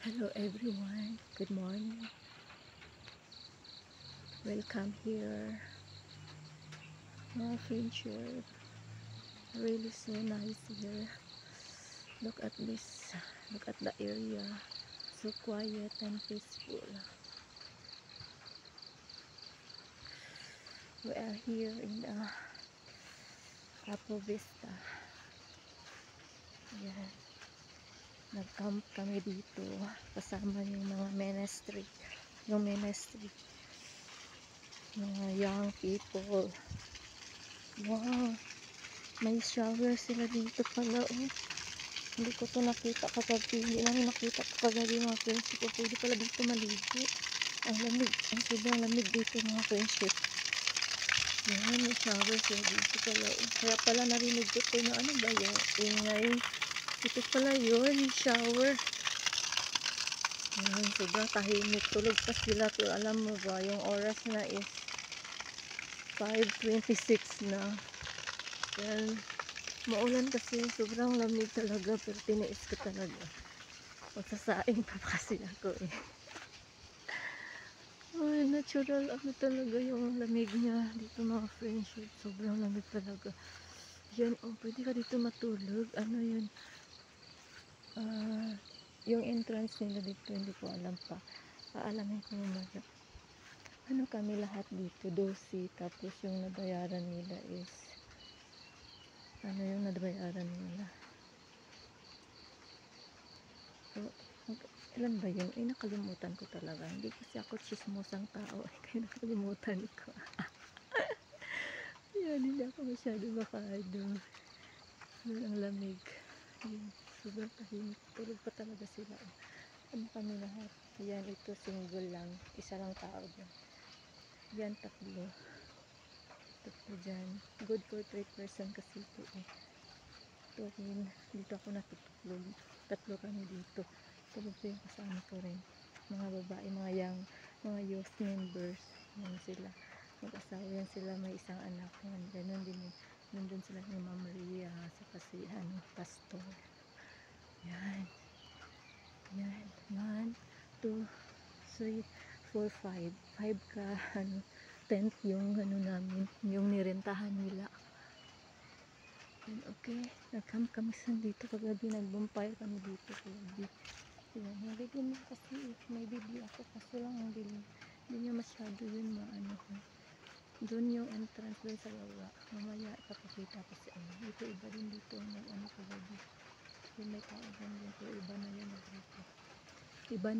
Hello everyone, good morning. Welcome here. Mga friendship, really so nice here. Look at this, look at the area, so quiet and peaceful. We are here in the Apo Vista. Yan. Nag-camp kami dito kasama yung mga ministry, mga young people. Wow, may shower sila dito pala, oh. Hindi ko to nakita kagabi, hindi namin nakita kagabi mga friendship. Pwede pala dito maligo. Ang lamig, ang sobrang lamig dito mga friendship. Yan, may shower sila dito pala, oh. Kaya pala narinig ko na ano ba yung ingay. Ito pala yun, shower. Yan, sobrang tahimik. Tulog pa sila. Pero alam mo ba, yung oras na is 5:26 na. Yan, maulan kasi. Sobrang lamig talaga. Pero tiniis ko talaga. Magsasaing pa kasi ako eh. Ay, natural. Ano talaga yung lamig niya. Dito mga friendship. Sobrang lamig talaga. Yan, oh, pwede ka dito matulog. Ano yun? Yung entrance nila dito hindi ko alam pa. Paalamin ko naman. Ano kami lahat dito 12, tapos yung nabayaran nila is ano yung nabayaran nila, so, ilan ba yun? Ay, nakalimutan ko talaga. Hindi kasi ako chismosang tao. Ay, kaya nakalimutan ko. Yan, hindi ako masyado makado. Ang lamig. Yun, sobrang tahimik. Tulog pa talaga sila. Ano kami lahat? Yan, ito single lang. Isa lang tao dyan. Yan, tatlo dyan. Good for 3 person kasi ito eh. Ito rin. Dito ako natutulog. Tatlo kami dito. Tulog ko yung kasama ko rin. Mga babae, mga youth members. Yan sila. Mag-asawa yan sila. May isang anak. Yan. Ganon din. Nandun sila ni Ma'am Maria. Sa kasi, pastor. Yan. Yan. 1, 2, 3, 4, 5. 5 ka, tent yung namin, yung nirentahan nila. And okay, nag-camp kami sa dito kagabi, nag-bonfire kami dito kagabi. Yan, naligo mo kasi, may video ako kasi lang ang dilim. Hindi niya masyado yun maano. Doon yung entrance doon sa baba. Mamaya ipapakita ko sa inyo. Dito iba din dito nag kagabi. Yung may tao din dito, iba na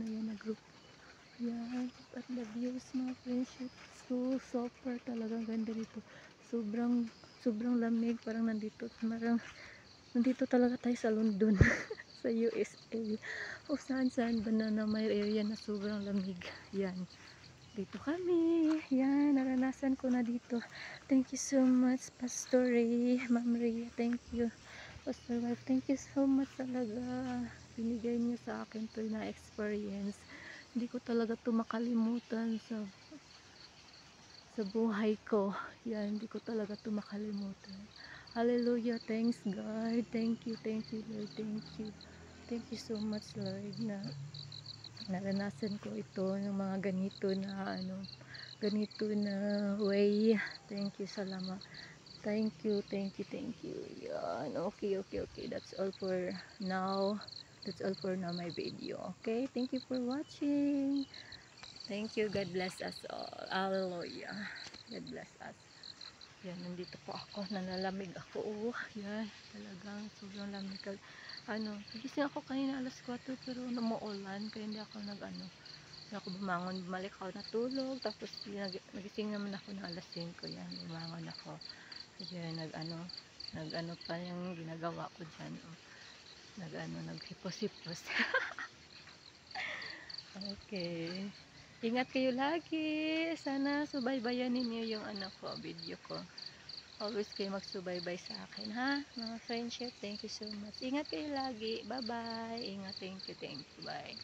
yan nag-group. Yan, at the views mga friendship. So, super talaga ganda dito. Sobrang lamig. Parang nandito talaga tayo sa London. Sa USA. O saan ba na may area na sobrang lamig. Yan. Dito kami. Yan, naranasan ko na dito. Thank you so much, Pastor Ray, Ma'am Ray. Thank you. Pastor Wife, thank you so much talaga. Binigay niyo sa akin to na experience. Hindi ko talaga to makalimutan sa buhay ko. Yan, hindi ko talaga to makalimutan. Hallelujah, thanks God. Thank you Lord, thank you so much Lord na naranasan ko ito, yung mga ganito na way. Thank you, salamat. Thank you. Yan, okay. That's all for now. My video. Okay, thank you for watching. Thank you. God bless us all. Hallelujah. God bless us. Yan, nandito po ako. Nalalamig ako. Oh, yan. Talagang sobrang lamig. Nagising ako kanina alas 4 pero namaulan. Kaya hindi ako hindi ako bumangon. Bumalik ako natulog. Tapos nagising naman ako ng alas 5. Yan, bumangon ako. Yan, nag pa yung ginagawa ko dyan. Oh. Naghipos-hipos. Okay. Ingat kayo lagi. Sana subaybayan ninyo yung video ko. Always kayo magsubaybay sa akin, ha? Mga friendship, thank you so much. Ingat kayo lagi. Bye-bye. Ingat, thank you. Bye.